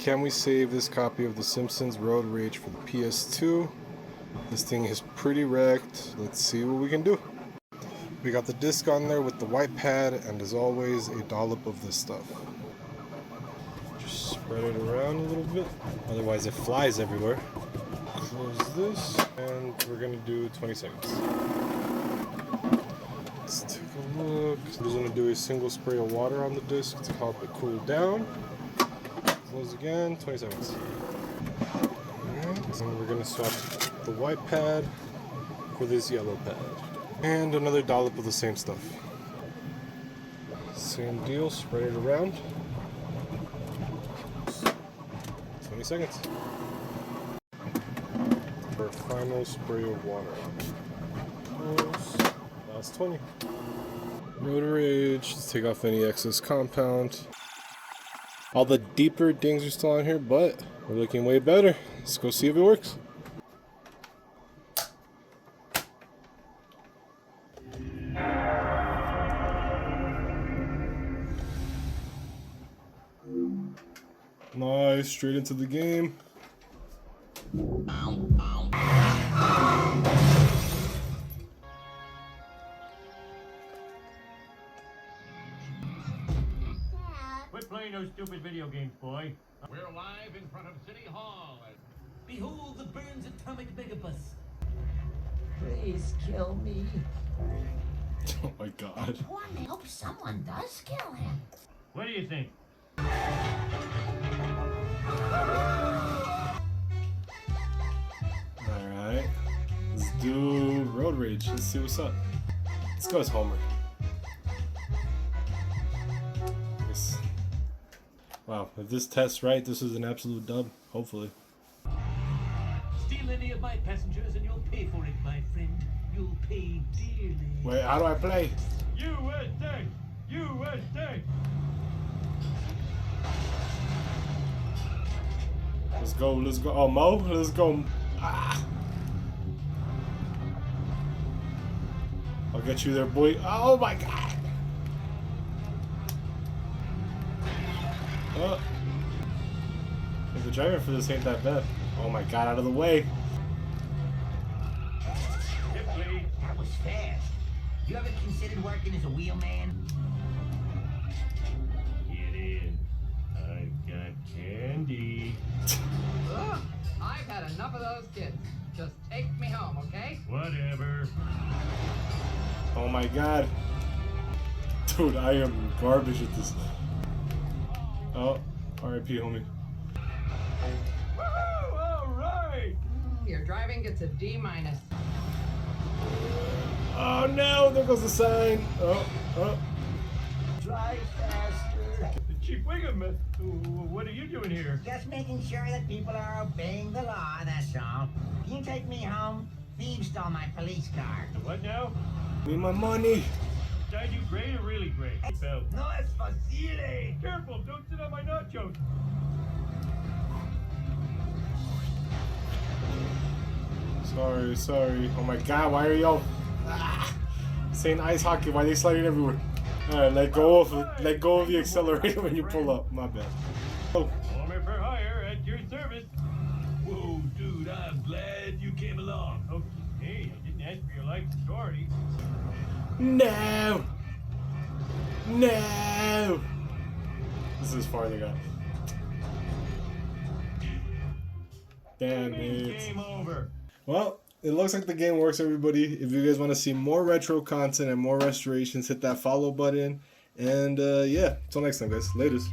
Can we save this copy of the Simpsons Road Rage for the PS2? This thing is pretty wrecked. Let's see what we can do. We got the disc on there with the white pad, and as always, a dollop of this stuff. Just spread it around a little bit, otherwise it flies everywhere. Close this, and we're gonna do 20 seconds. Let's take a look. I'm just gonna do a single spray of water on the disc to help it cool down. Close again, 20 seconds. Alright, and we're gonna swap the white pad for this yellow pad. And another dollop of the same stuff. Same deal, spread it around. 20 seconds. For a final spray of water. Close. Last 20. Road Rage, let's take off any excess compound. All the deeper dings are still on here, but we're looking way better. Let's go see if it works. Nice, straight into the game. Quit playing those stupid video games, boy. We're live in front of City Hall. Behold the Burns atomic megabus. Please kill me. Oh my god. I hope someone does kill him. What do you think? Alright. Let's do Road Rage. Let's see what's up. Let's go as Homer. Yes. Wow, if this tests right, this is an absolute dub. Hopefully. Steal any of my passengers and you'll pay for it, my friend. You'll pay dearly. Wait, how do I play? USA! USA! Let's go, let's go. Oh, Mo, let's go. Ah. I'll get you there, boy. Oh my god. Oh. The driver for this ain't that bad. Oh my god, out of the way. That was fast. You ever considered working as a wheelman? Get in. I've got candy. Ugh, I've had enough of those kids. Just take me home, okay? Whatever. Oh my god. Dude, I am garbage at this. Oh, RIP, homie. Woohoo! Alright! Your driving gets a D-. Oh no, there goes the sign. Oh, oh. Drive faster. Chief Wiggum, what are you doing here? Just making sure that people are obeying the law, that's all. Can you take me home? Thieves stole my police car. What now? Need my money. Did I do great or really great? Bell. No es facile. Careful, don't sit on my nachos. Sorry. Oh my god, why are y'all saying ice hockey? Why are they sliding everywhere? Alright, let go of the accelerator when you pull up. My bad. Oh. Homer for hire at your service. Whoa, dude, I'm glad you came along. Okay, I didn't ask for your life story. No! No! This is as far as I got. Damn it. Game over. Well, it looks like the game works, everybody. If you guys want to see more retro content and more restorations, hit that follow button. And yeah, until next time, guys. Laters.